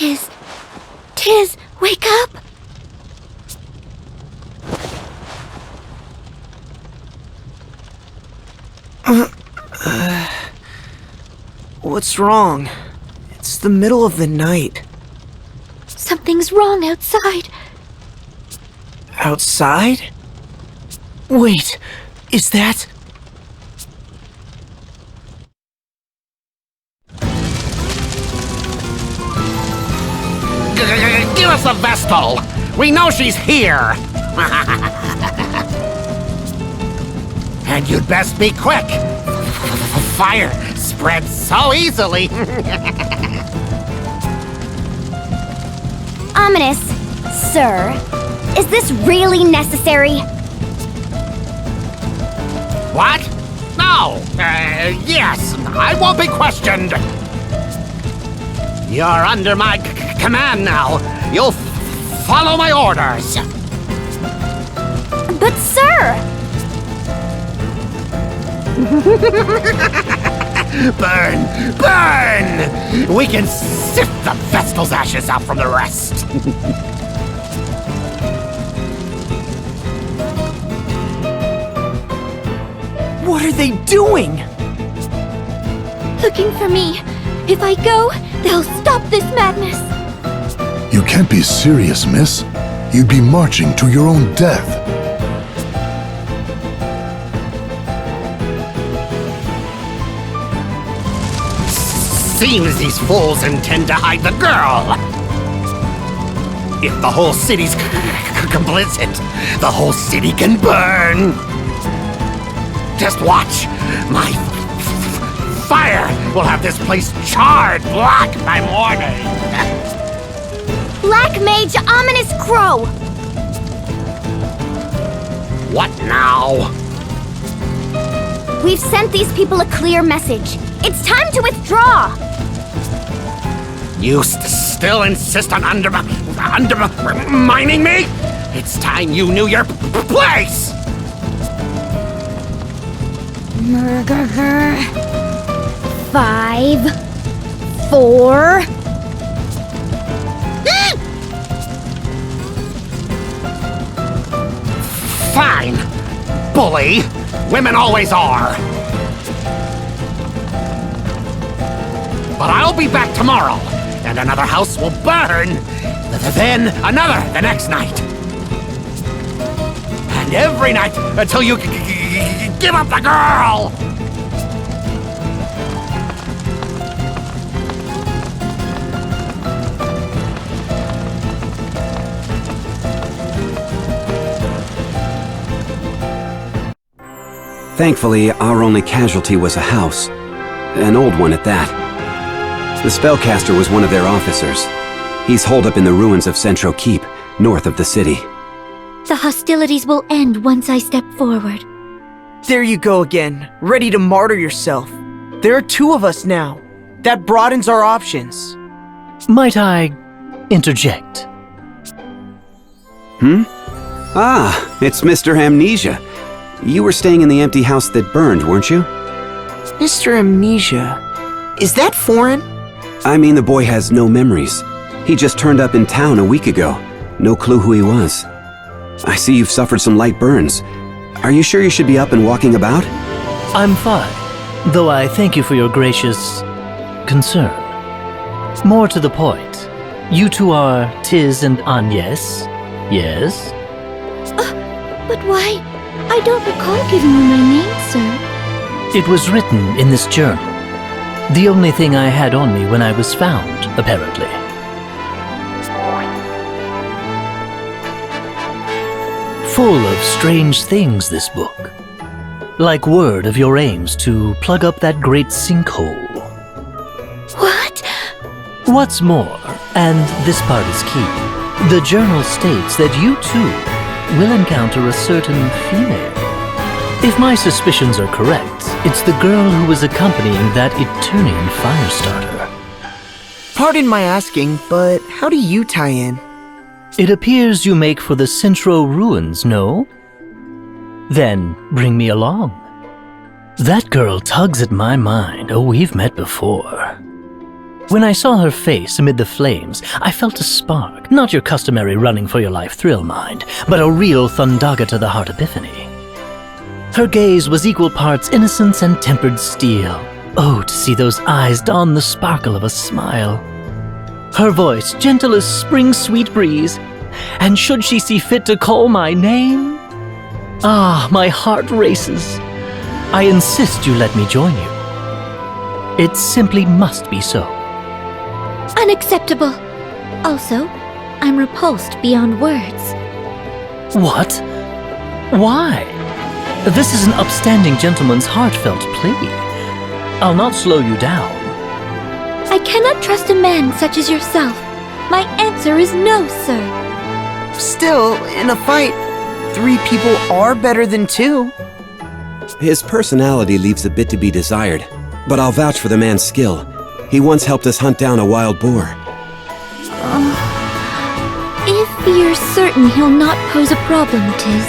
Tiz. Tiz, wake up! What's wrong? It's the middle of the night. Something's wrong outside. Outside? Wait, is that... Give us the Vestal! We know she's here! And you'd best be quick! Fire spreads so easily! Ominas, sir, is this really necessary? What? No! Yes, I won't be questioned! You're under my command now. You'll follow my orders. But sir! Burn! Burn! We can sift the Vestal's ashes out from the rest. What are they doing? Looking for me. If I go, they'll stop this madness. You can't be serious, miss. You'd be marching to your own death. Seems these fools intend to hide the girl. If the whole city's complicit, the whole city can burn. Just watch. My fire will have this place charred black by morning. Black Mage Ominas Crowe! What now? We've sent these people a clear message. It's time to withdraw! You still insist on undermining me? It's time you knew your place! 5, 4... Fine, bully. Women always are. But I'll be back tomorrow, and another house will burn, then another the next night. And every night until you give up the girl! Thankfully, our only casualty was a house. An old one at that. The spellcaster was one of their officers. He's holed up in the ruins of Centro Keep, north of the city. The hostilities will end once I step forward. There you go again, ready to martyr yourself. There are 2 of us now. That broadens our options. Might I interject? Ah, it's Mr. Amnesia. You were staying in the empty house that burned, weren't you? Mr. Amnesia, is that foreign? I mean, the boy has no memories. He just turned up in town a week ago. No clue who he was. I see you've suffered some light burns. Are you sure you should be up and walking about? I'm fine, though I thank you for your gracious concern. More to the point, you 2 are Tiz and Agnès, yes? But why? I don't recall giving you my name, sir. It was written in this journal. The only thing I had on me when I was found, apparently. Full of strange things, this book. Like word of your aims to plug up that great sinkhole. What? What's more, and this part is key, the journal states that you too will encounter a certain female. If my suspicions are correct, it's the girl who was accompanying that Eternian Firestarter. Pardon my asking, but how do you tie in? It appears you make for the Centro ruins, no? Then bring me along. That girl tugs at my mind. Oh, we've met before. When I saw her face amid the flames, I felt a spark. Not your customary running for your life thrill, mind, but a real thundaga to the heart epiphany. Her gaze was equal parts innocence and tempered steel. Oh, to see those eyes don the sparkle of a smile. Her voice gentle as spring's sweet breeze. And should she see fit to call my name? Ah, my heart races. I insist you let me join you. It simply must be so. Unacceptable. Also, I'm repulsed beyond words. What? Why? This is an upstanding gentleman's heartfelt plea. I'll not slow you down. I cannot trust a man such as yourself. My answer is no, sir. Still, in a fight, 3 people are better than 2. His personality leaves a bit to be desired, but I'll vouch for the man's skill. He once helped us hunt down a wild boar. If you're certain he'll not pose a problem, Tiz.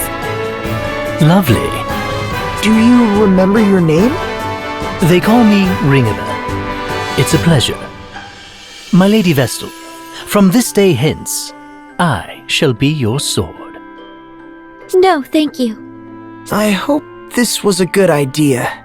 Lovely. Do you remember your name? They call me Ringabel. It's a pleasure. My Lady Vestal, from this day hence, I shall be your sword. No, thank you. I hope this was a good idea.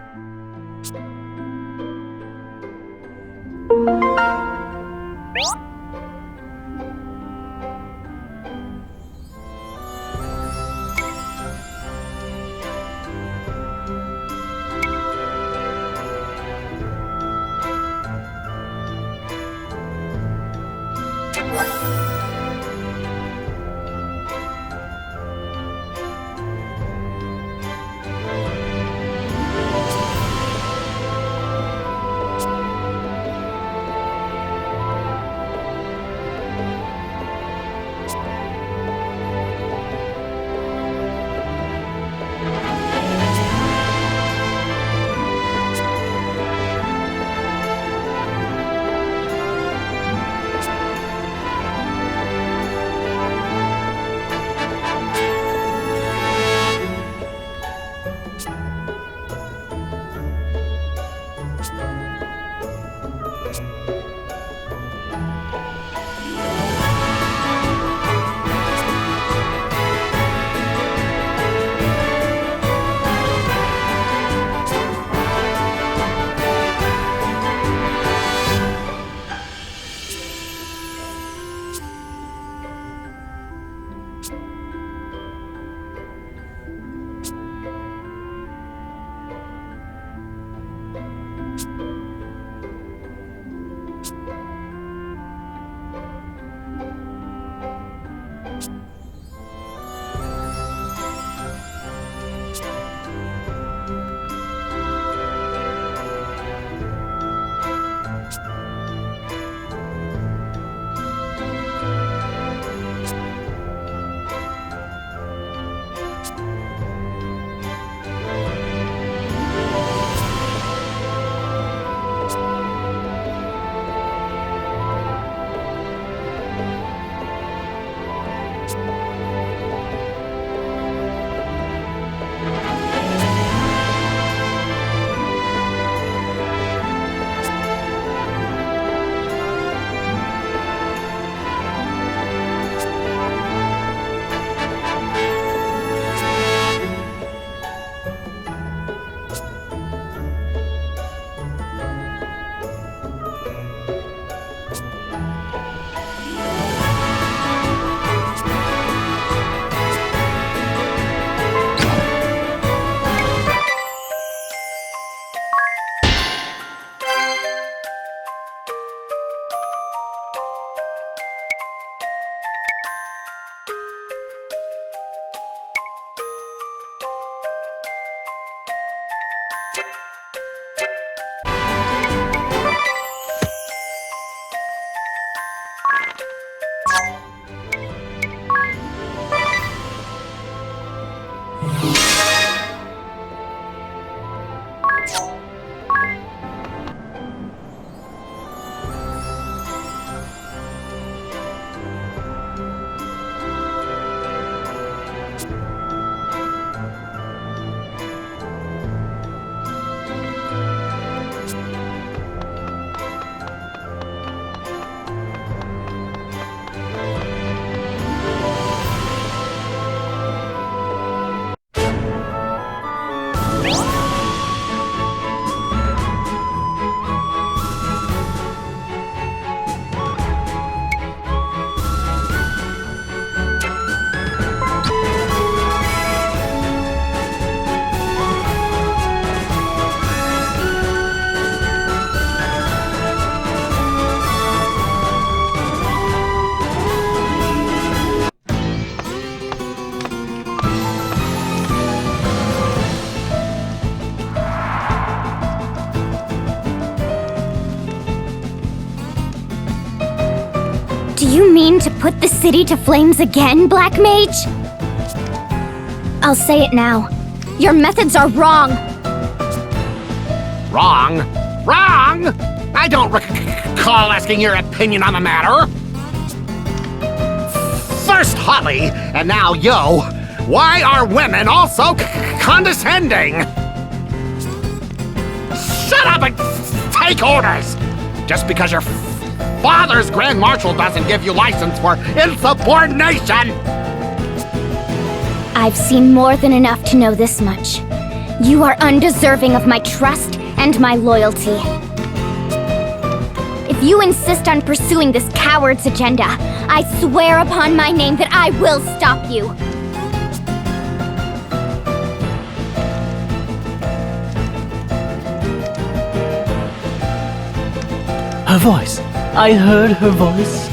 You mean to put the city to flames again, Black Mage? I'll say it now. Your methods are wrong. Wrong? Wrong? I don't recall asking your opinion on the matter. First Holly, and now Yo. Why are women also condescending? Shut up and take orders! Just because your father's Grand Marshal doesn't give you license for insubordination! I've seen more than enough to know this much. You are undeserving of my trust and my loyalty. If you insist on pursuing this coward's agenda, I swear upon my name that I will stop you. Her voice. I heard her voice.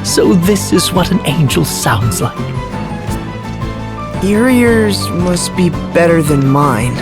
So this is what an angel sounds like. Your ears must be better than mine.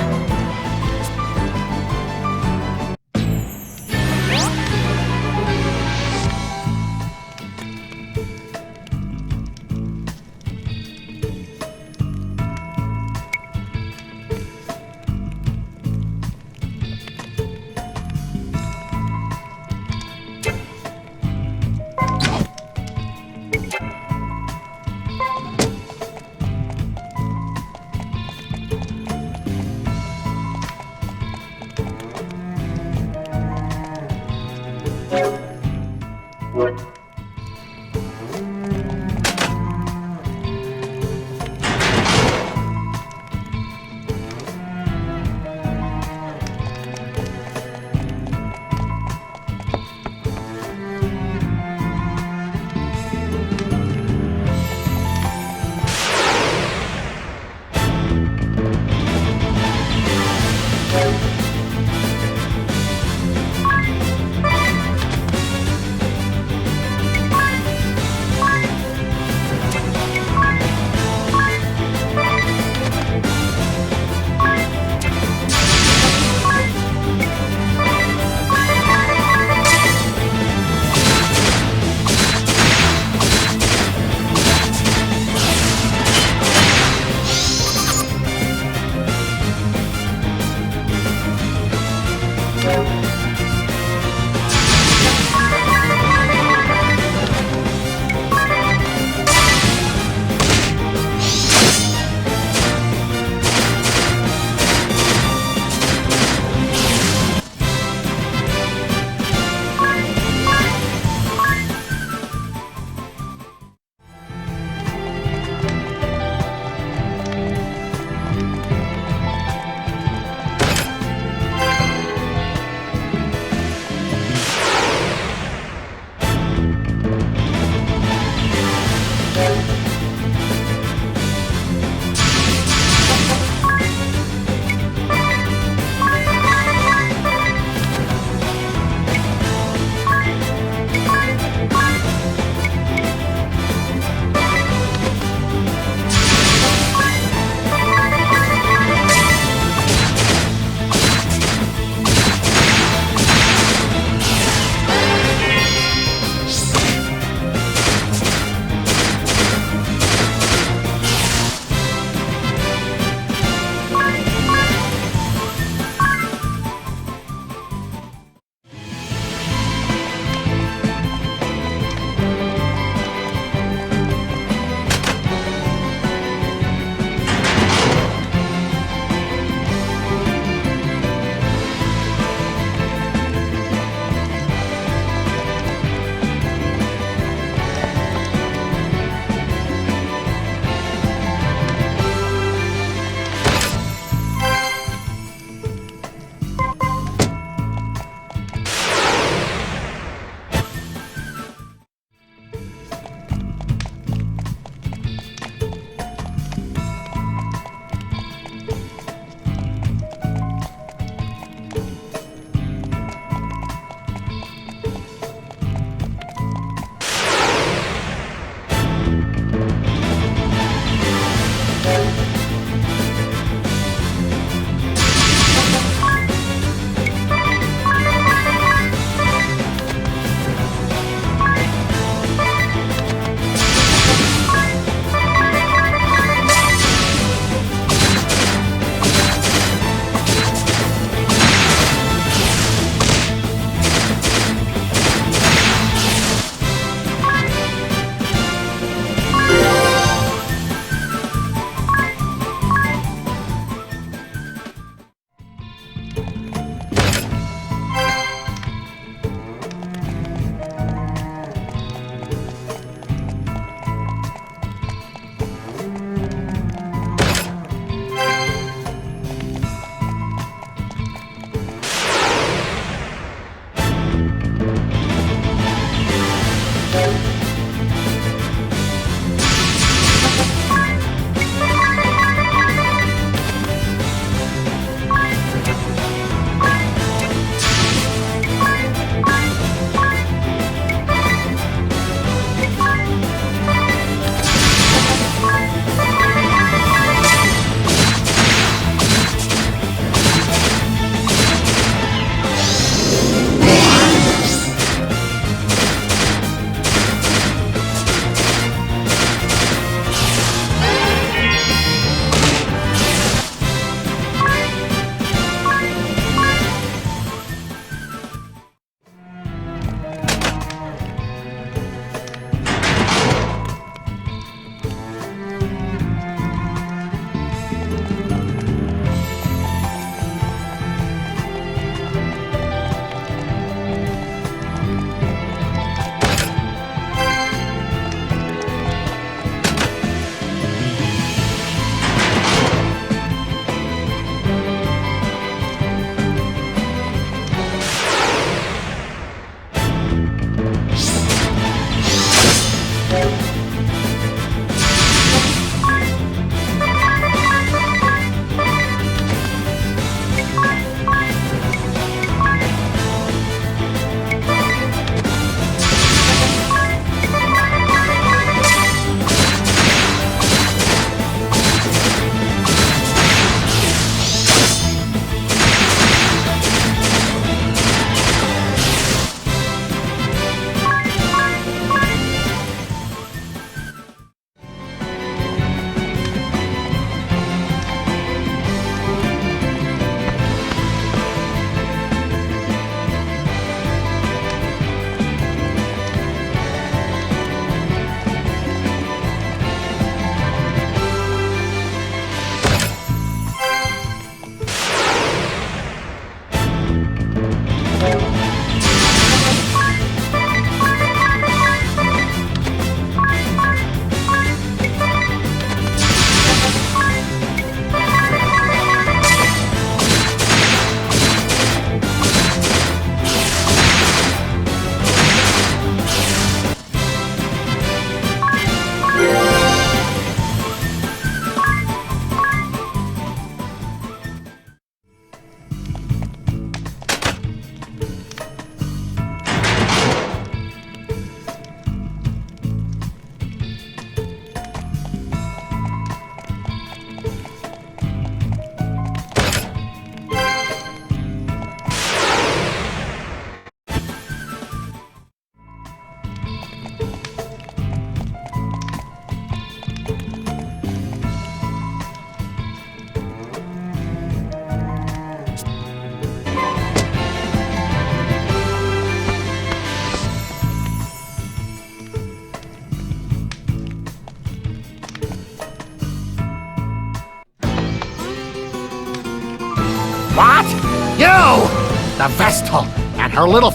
the Vestal and her little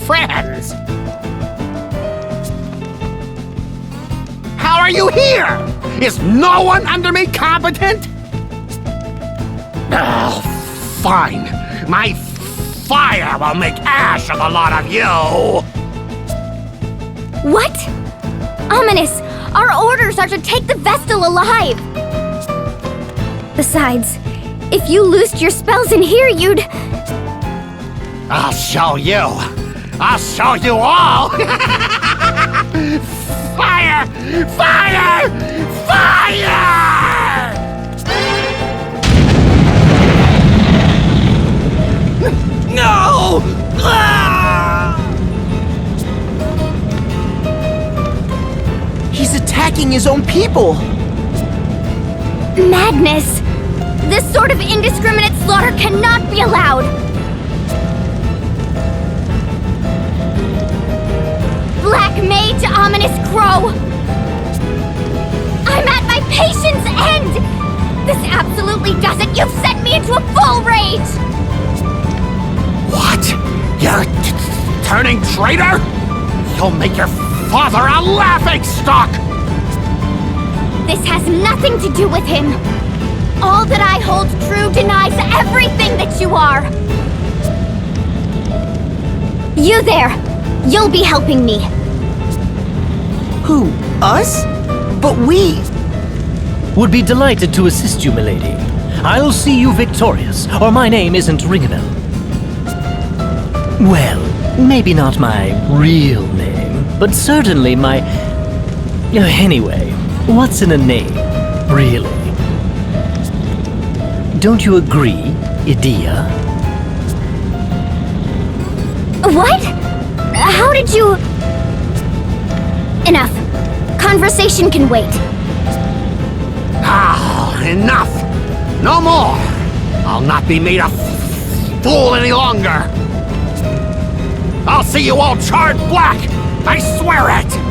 friends. How are you here? Is no one under me competent? Oh, fine. My fire will make ash of the lot of you. What? Ominas, our orders are to take the Vestal alive. Besides, if you loosed your spells in here, you'd... I'll show you. I'll show you all. Fire! Fire! Fire! No! Ah! He's attacking his own people! Madness! This sort of indiscriminate slaughter cannot be allowed! Black Mage, Ominas Crowe! I'm at my patience end! This absolutely does it! You've sent me into a full rage! What? You're turning traitor? You'll make your father a laughingstock! This has nothing to do with him! All that I hold true denies everything that you are! You there! You'll be helping me! Who? Us? But we... Would be delighted to assist you, milady. I'll see you victorious, or my name isn't Ringabel. Well, maybe not my real name, but certainly my... Anyway, what's in a name, really? Don't you agree, Edea? What? How did you... Enough. Conversation can wait. Ah, enough! No more! I'll not be made a fool any longer! I'll see you all charred black! I swear it!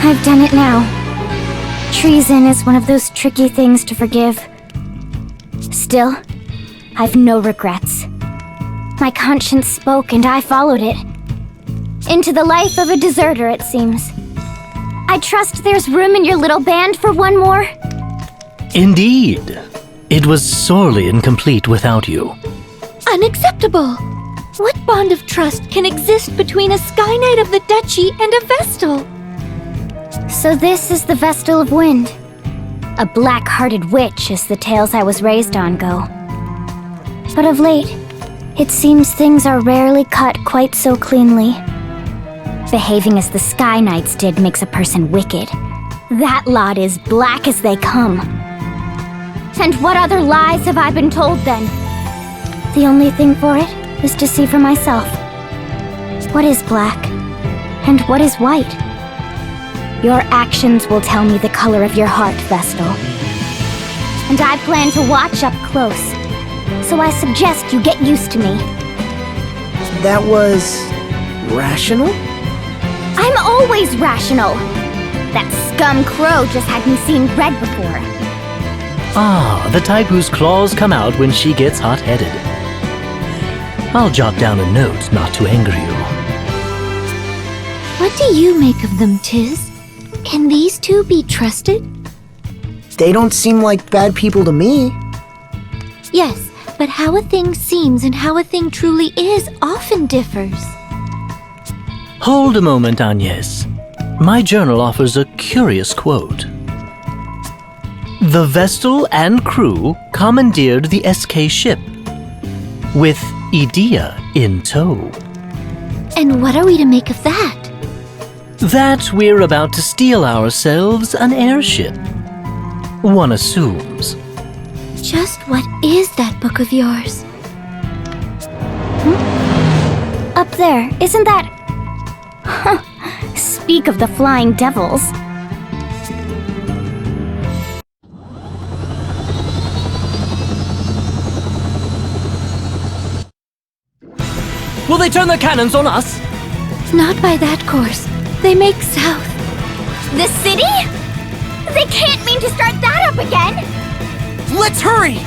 I've done it now. Treason is one of those tricky things to forgive. Still, I've no regrets. My conscience spoke and I followed it. Into the life of a deserter, it seems. I trust there's room in your little band for one more? Indeed. It was sorely incomplete without you. Unacceptable! What bond of trust can exist between a Sky Knight of the Duchy and a Vestal? So this is the Vestal of Wind. A black-hearted witch, as the tales I was raised on go. But of late, it seems things are rarely cut quite so cleanly. Behaving as the Sky Knights did makes a person wicked. That lot is black as they come. And what other lies have I been told then? The only thing for it is to see for myself. What is black? And what is white? Your actions will tell me the color of your heart, Vestal. And I plan to watch up close. So I suggest you get used to me. That was... rational? I'm always rational! That scum Crow just had me seeing red before. Ah, the type whose claws come out when she gets hot-headed. I'll jot down a note not to anger you. What do you make of them, Tiz? Can these two be trusted? They don't seem like bad people to me. Yes, but how a thing seems and how a thing truly is often differs. Hold a moment, Agnès. My journal offers a curious quote. The Vestal and crew commandeered the SK ship, with Edea in tow. And what are we to make of that? That we're about to steal ourselves an airship. One assumes. Just what is that book of yours? Up there, isn't that... Speak of the flying devils. Will they turn their cannons on us? Not by that course. They make south. The city? They can't mean to start that up again! Let's hurry!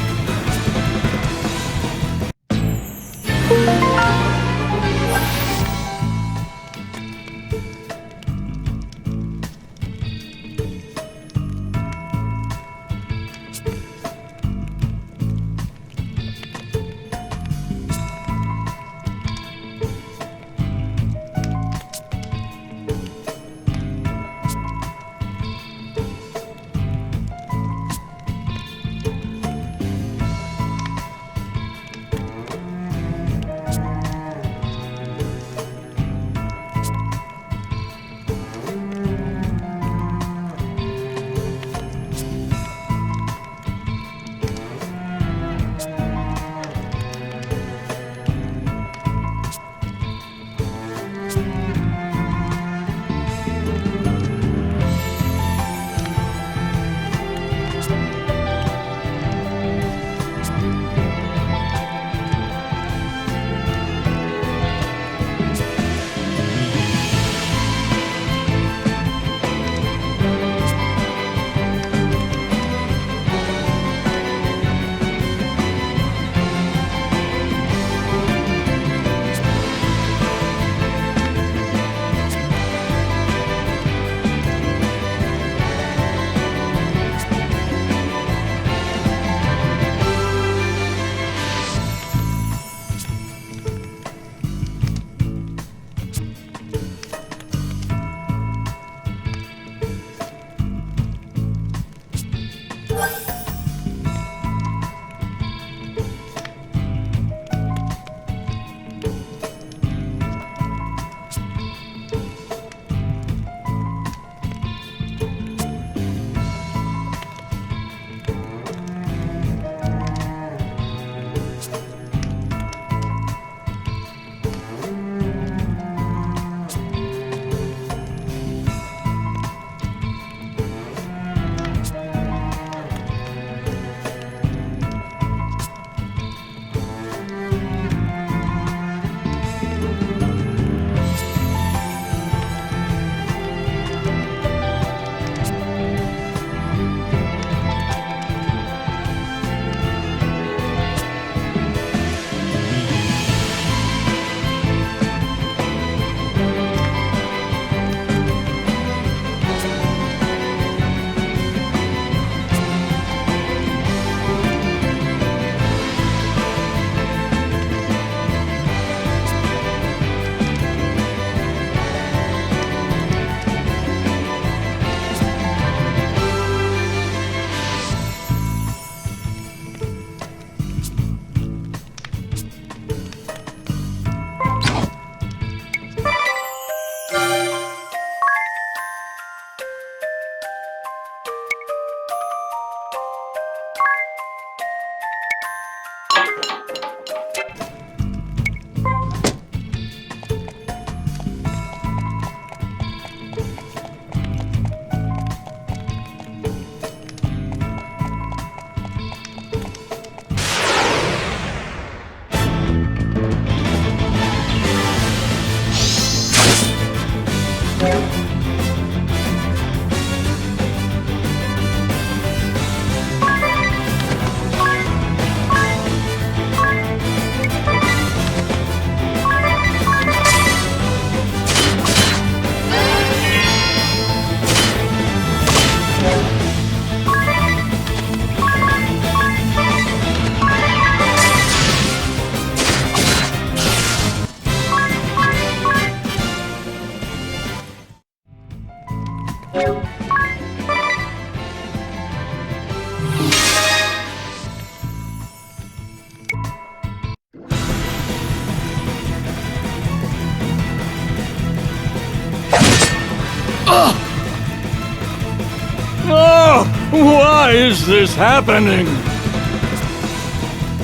Oh, why is this happening?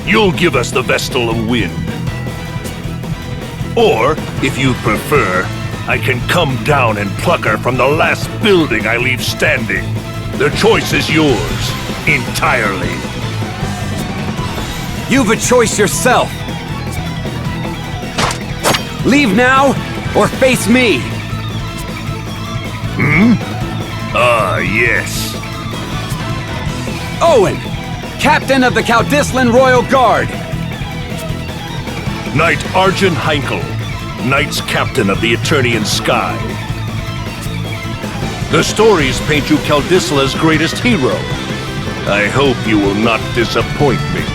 You'll give us the Vestal of Wind. Or, if you prefer, I can come down and pluck her from the last building I leave standing. The choice is yours, entirely. You've a choice yourself. Leave now, or face me. Ah, yes. Owen, Captain of the Caudislan Royal Guard. Knight Arjun Heinkel, Knights Captain of the Eternian Sky. The stories paint you Caldisla's greatest hero. I hope you will not disappoint me.